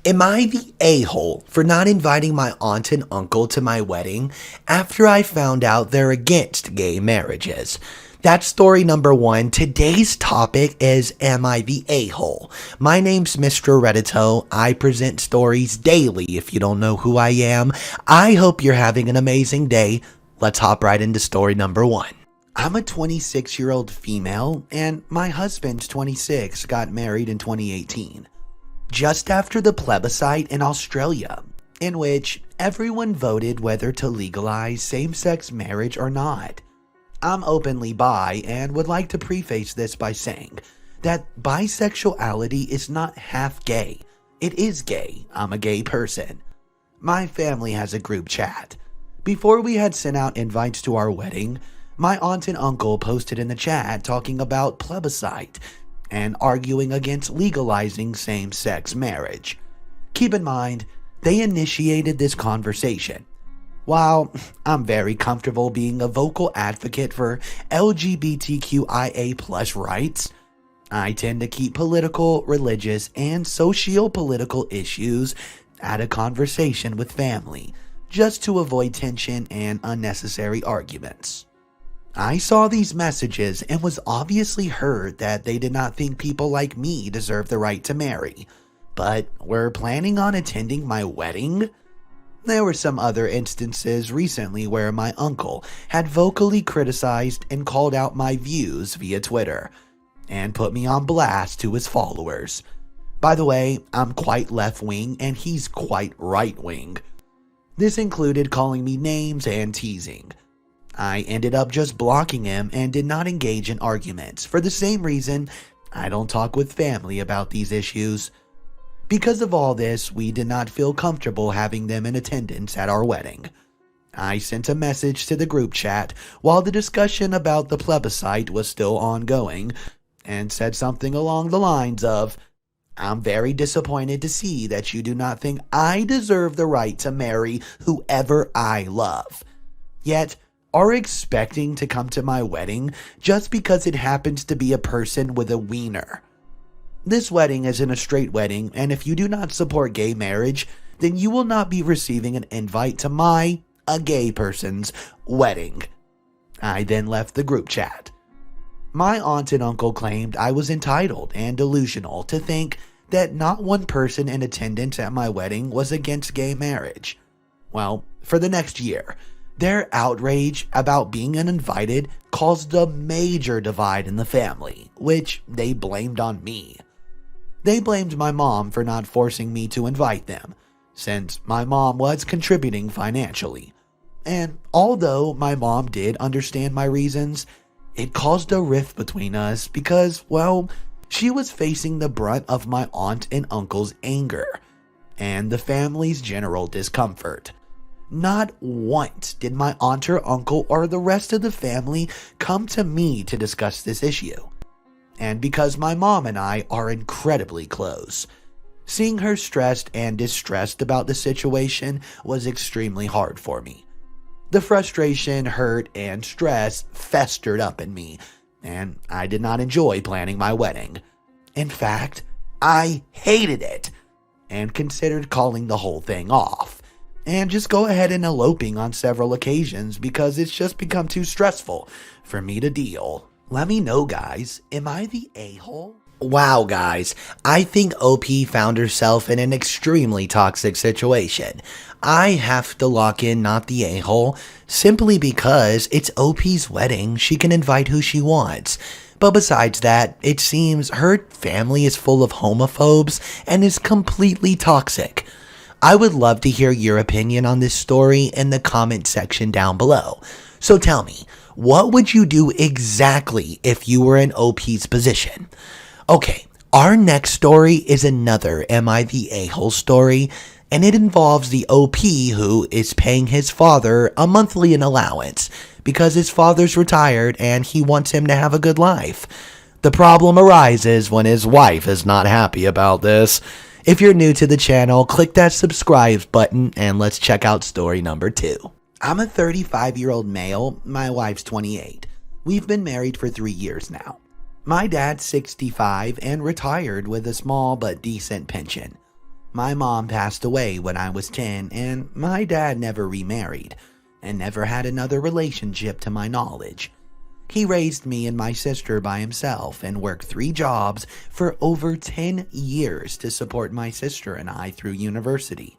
Am I the a-hole for not inviting my aunt and uncle to my wedding after I found out they're against gay marriages? That's story number one. Today's topic is, am I the a-hole? My name's Mr. Reddito. I present stories daily if you don't know who I am. I hope you're having an amazing day. Let's hop right into story number one. I'm a 26-year-old female, and my husband, 26, got married in 2018. Just after the plebiscite in Australia, in which everyone voted whether to legalize same-sex marriage or not. I'm openly bi and would like to preface this by saying that bisexuality is not half gay. It is gay. I'm a gay person. My family has a group chat. Before we had sent out invites to our wedding, my aunt and uncle posted in the chat talking about plebiscite and arguing against legalizing same-sex marriage. Keep in mind, they initiated this conversation. While I'm very comfortable being a vocal advocate for LGBTQIA+ rights, I tend to keep political, religious, and socio-political issues at a conversation with family, just to avoid tension and unnecessary arguments. I saw these messages and was obviously hurt that they did not think people like me deserve the right to marry, but were planning on attending my wedding. There were some other instances recently where my uncle had vocally criticized and called out my views via Twitter, and put me on blast to his followers. By the way, I'm quite left-wing and he's quite right-wing. This included calling me names and teasing. I ended up just blocking him and did not engage in arguments for the same reason I don't talk with family about these issues. Because of all this, we did not feel comfortable having them in attendance at our wedding. I sent a message to the group chat while the discussion about the plebiscite was still ongoing and said something along the lines of, "I'm very disappointed to see that you do not think I deserve the right to marry whoever I love, yet are expecting to come to my wedding just because it happens to be a person with a wiener. This wedding isn't a straight wedding, and if you do not support gay marriage, then you will not be receiving an invite to my, a gay person's, wedding." I then left the group chat. My aunt and uncle claimed I was entitled and delusional to think that not one person in attendance at my wedding was against gay marriage. Well, for the next year, their outrage about being uninvited caused a major divide in the family, which they blamed on me. They blamed my mom for not forcing me to invite them, since my mom was contributing financially. And although my mom did understand my reasons, it caused a rift between us because, well, she was facing the brunt of my aunt and uncle's anger and the family's general discomfort. Not once did my aunt or uncle or the rest of the family come to me to discuss this issue. And because my mom and I are incredibly close, seeing her stressed and distressed about the situation was extremely hard for me. The frustration, hurt, and stress festered up in me, and I did not enjoy planning my wedding. In fact, I hated it and considered calling the whole thing off and just go ahead and eloping on several occasions because it's just become too stressful for me to deal. Let me know, guys, am I the a-hole? Wow, guys, I think OP found herself in an extremely toxic situation. I have to lock in not the a-hole simply because it's OP's wedding. She can invite who she wants. But besides that, it seems her family is full of homophobes and is completely toxic. I would love to hear your opinion on this story in the comment section down below. So tell me, what would you do exactly if you were in OP's position? Okay, our next story is another Am I the A-hole story, and it involves the OP who is paying his father a monthly allowance because his father's retired and he wants him to have a good life. The problem arises when his wife is not happy about this. If you're new to the channel, click that subscribe button and let's check out story number 2. I'm a 35-year-old male, my wife's 28. We've been married for 3 years now. My dad's 65 and retired with a small but decent pension. My mom passed away when I was 10, and my dad never remarried, and never had another relationship to my knowledge. He raised me and my sister by himself and worked 3 jobs for over 10 years to support my sister and I through university.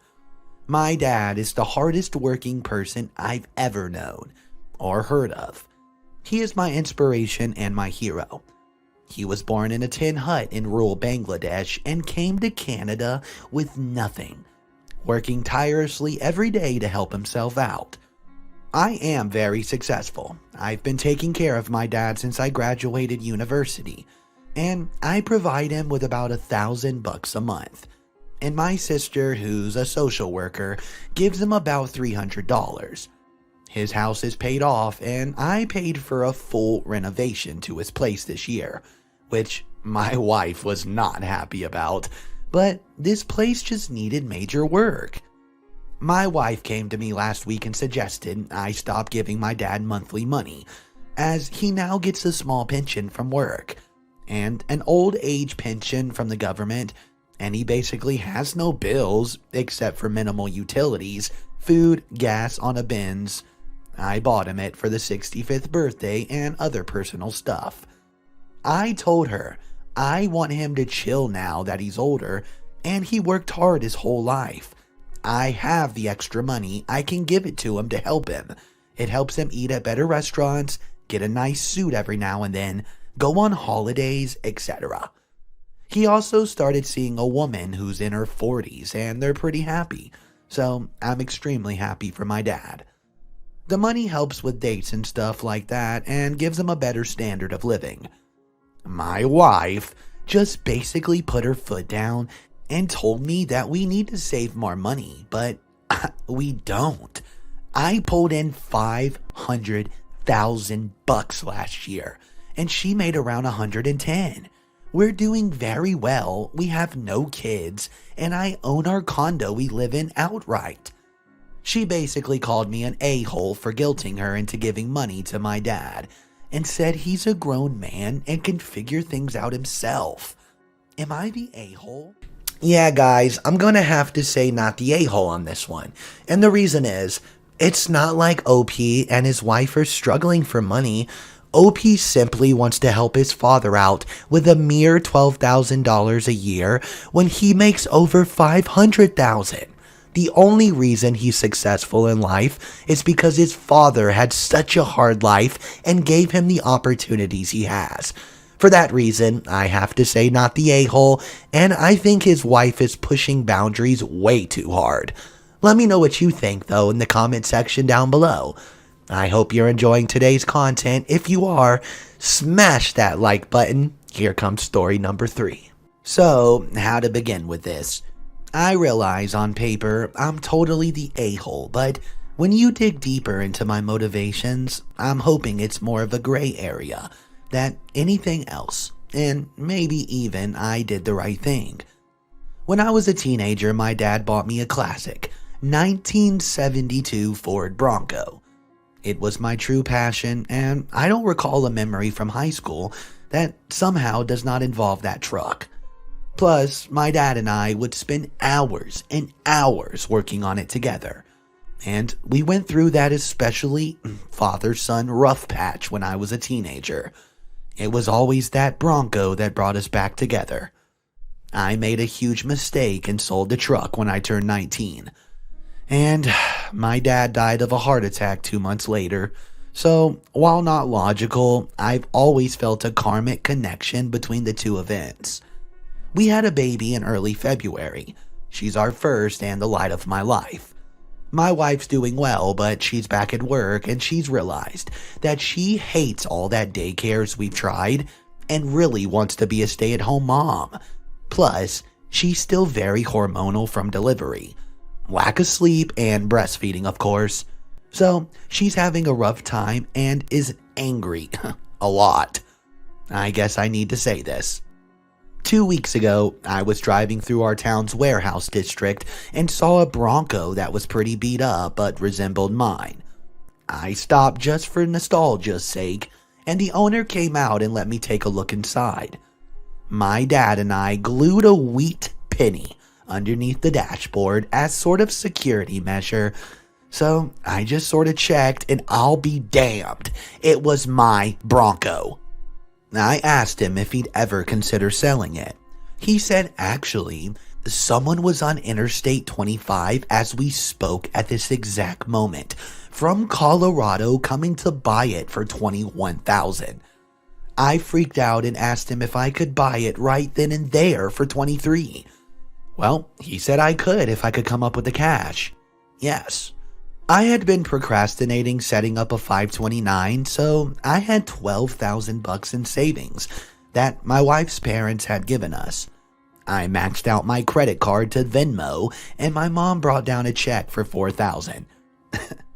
My dad is the hardest working person I've ever known or heard of. He is my inspiration and my hero. He was born in a tin hut in rural Bangladesh and came to Canada with nothing, working tirelessly every day to help himself out. I am very successful. I've been taking care of my dad since I graduated university, and I provide him with about $1,000 a month. And my sister, who's a social worker, gives him about $300. His house is paid off, and I paid for a full renovation to his place this year, which my wife was not happy about, but this place just needed major work. My wife came to me last week and suggested I stop giving my dad monthly money, as he now gets a small pension from work, and an old age pension from the government, and he basically has no bills except for minimal utilities, food, gas on a Benz. I bought him it for the 65th birthday and other personal stuff. I told her I want him to chill now that he's older and he worked hard his whole life. I have the extra money. I can give it to him to help him. It helps him eat at better restaurants, get a nice suit every now and then, go on holidays, etc. He also started seeing a woman who's in her 40s and they're pretty happy. So I'm extremely happy for my dad. The money helps with dates and stuff like that and gives him a better standard of living. My wife just basically put her foot down and told me that we need to save more money, but we don't. I pulled in $500,000 last year, and she made around 110. We're doing very well. We have no kids, and I own our condo we live in outright. She basically called me an a-hole for guilting her into giving money to my dad, and said he's a grown man and can figure things out himself. Am I the a-hole? Yeah, guys, I'm gonna have to say not the a-hole on this one. And the reason is, it's not like OP and his wife are struggling for money. OP simply wants to help his father out with a mere $12,000 a year when he makes over $500,000. The only reason he's successful in life is because his father had such a hard life and gave him the opportunities he has. For that reason, I have to say not the a-hole, and I think his wife is pushing boundaries way too hard. Let me know what you think, though, in the comment section down below. I hope you're enjoying today's content. If you are, smash that like button. Here comes story number 3. So, how to begin with this? I realize on paper I'm totally the a-hole, but when you dig deeper into my motivations, I'm hoping it's more of a gray area than anything else, and maybe even I did the right thing. When I was a teenager, my dad bought me a classic 1972 Ford Bronco. It was my true passion, and I don't recall a memory from high school that somehow does not involve that truck. Plus, my dad and I would spend hours and hours working on it together. And we went through that especially father-son rough patch when I was a teenager. It was always that Bronco that brought us back together. I made a huge mistake and sold the truck when I turned 19. And my dad died of a heart attack 2 months later. So, while not logical, I've always felt a karmic connection between the two events. We had a baby in early February. She's our first and the light of my life. My wife's doing well, but she's back at work and she's realized that she hates all that daycares we've tried and really wants to be a stay-at-home mom. Plus, she's still very hormonal from delivery. Lack of sleep and breastfeeding, of course. So, she's having a rough time and is angry. A lot. I guess I need to say this. 2 weeks ago, I was driving through our town's warehouse district and saw a Bronco that was pretty beat up but resembled mine. I stopped just for nostalgia's sake, and the owner came out and let me take a look inside. My dad and I glued a wheat penny underneath the dashboard as sort of security measure. So I just sort of checked, and I'll be damned, it was my Bronco. I asked him if he'd ever consider selling it. He said actually, someone was on Interstate 25 as we spoke at this exact moment, from Colorado, coming to buy it for $21,000. I freaked out and asked him if I could buy it right then and there for $23,000. Well, he said I could if I could come up with the cash. Yes. I had been procrastinating setting up a 529, so I had $12,000 in savings that my wife's parents had given us. I maxed out my credit card to Venmo, and my mom brought down a check for $4,000.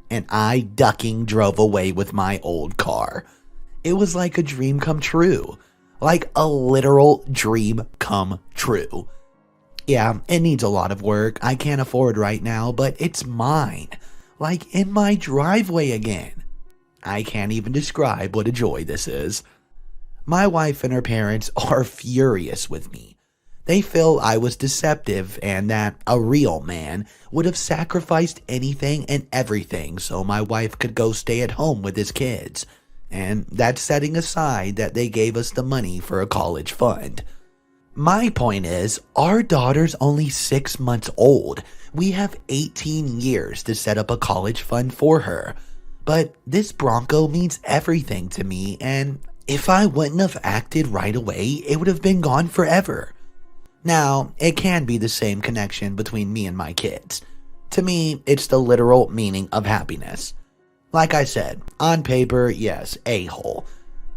And I ducking drove away with my old car. It was like a dream come true. Like a literal dream come true. Yeah, it needs a lot of work. I can't afford right now, but it's mine. Like in my driveway again. I can't even describe what a joy this is. My wife and her parents are furious with me. They feel I was deceptive and that a real man would have sacrificed anything and everything so my wife could go stay at home with his kids. And that's setting aside that they gave us the money for a college fund. My point is, our daughter's only 6 months old. We have 18 years to set up a college fund for her. But this Bronco means everything to me, and if I wouldn't have acted right away, it would have been gone forever. Now, it can be the same connection between me and my kids. To me, it's the literal meaning of happiness. Like I said, on paper, yes, a-hole.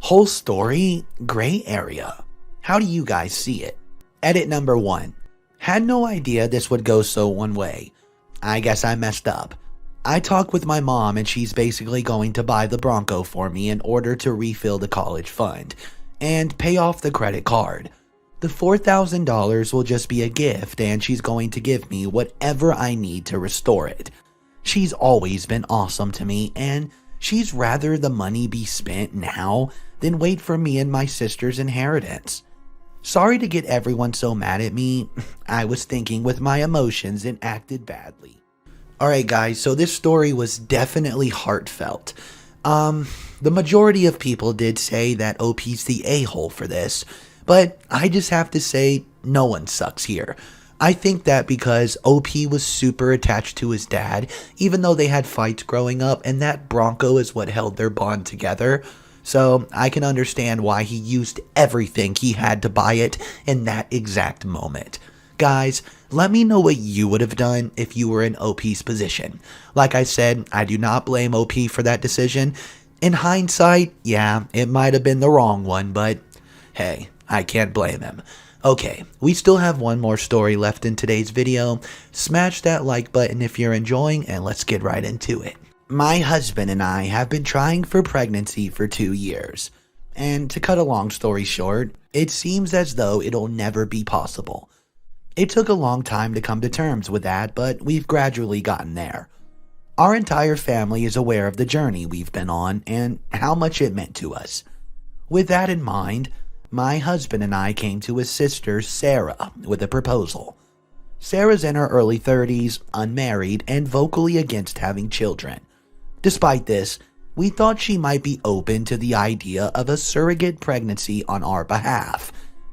Whole story, gray area. How do you guys see it? Edit number 1. Had no idea this would go so one way. I guess I messed up. I talked with my mom and she's basically going to buy the Bronco for me in order to refill the college fund and pay off the credit card. The $4,000 will just be a gift and she's going to give me whatever I need to restore it. She's always been awesome to me and she's rather the money be spent now than wait for me and my sister's inheritance. Sorry to get everyone so mad at me. I was thinking with my emotions and acted badly. Alright guys, so this story was definitely heartfelt. The majority of people did say that OP's the a-hole for this, but I just have to say no one sucks here. I think that because OP was super attached to his dad, even though they had fights growing up, and that Bronco is what held their bond together. So I can understand why he used everything he had to buy it in that exact moment. Guys, let me know what you would have done if you were in OP's position. Like I said, I do not blame OP for that decision. In hindsight, yeah, it might have been the wrong one, but hey, I can't blame him. Okay, we still have one more story left in today's video. Smash that like button if you're enjoying, and let's get right into it. My husband and I have been trying for pregnancy for 2 years. And to cut a long story short, it seems as though it'll never be possible. It took a long time to come to terms with that, but we've gradually gotten there. Our entire family is aware of the journey we've been on and how much it meant to us. With that in mind, my husband and I came to his sister, Sarah, with a proposal. Sarah's in her early 30s, unmarried, and vocally against having children. Despite this, we thought she might be open to the idea of a surrogate pregnancy on our behalf,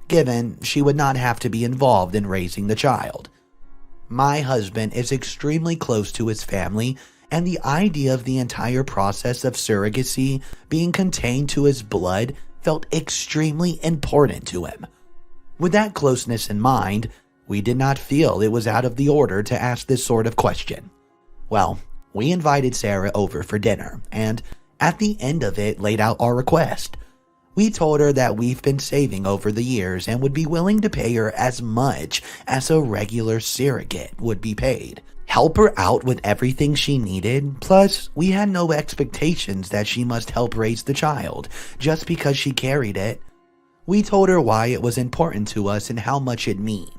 given she would not have to be involved in raising the child. My husband is extremely close to his family, and the idea of the entire process of surrogacy being contained to his blood felt extremely important to him. With that closeness in mind, we did not feel it was out of the order to ask this sort of question. Well, we invited Sarah over for dinner, and at the end of it laid out our request. We told her that we've been saving over the years and would be willing to pay her as much as a regular surrogate would be paid. Help her out with everything she needed, plus we had no expectations that she must help raise the child just because she carried it. We told her why it was important to us and how much it meant,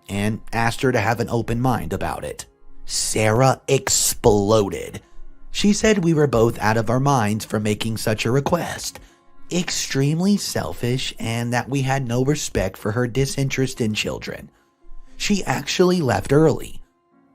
and asked her to have an open mind about it. Sarah exploded. She said we were both out of our minds for making such a request, extremely selfish, and that we had no respect for her disinterest in children. She actually left early.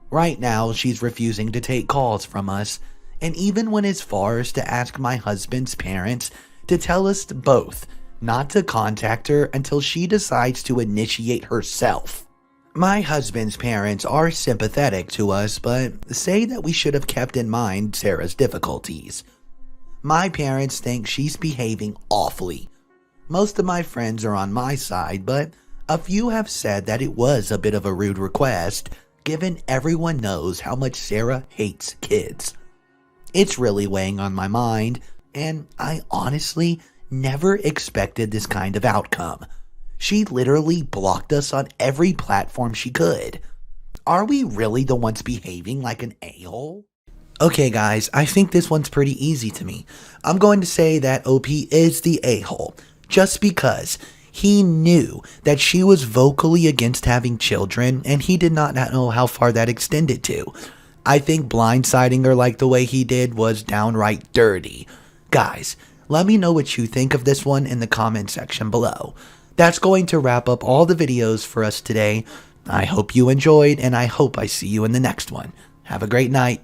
Right now, she's refusing to take calls from us, and even went as far as to ask my husband's parents to tell us both not to contact her until she decides to initiate herself. My husband's parents are sympathetic to us, but say that we should have kept in mind Sarah's difficulties. My parents think she's behaving awfully. Most of my friends are on my side, but a few have said that it was a bit of a rude request, given everyone knows how much Sarah hates kids. It's really weighing on my mind, and I honestly never expected this kind of outcome. She literally blocked us on every platform she could. Are we really the ones behaving like an a-hole? Okay guys, I think this one's pretty easy to me. I'm going to say that OP is the a-hole, just because he knew that she was vocally against having children, and he did not know how far that extended to. I think blindsiding her like the way he did was downright dirty. Guys, let me know what you think of this one in the comment section below. That's going to wrap up all the videos for us today. I hope you enjoyed, and I hope I see you in the next one. Have a great night.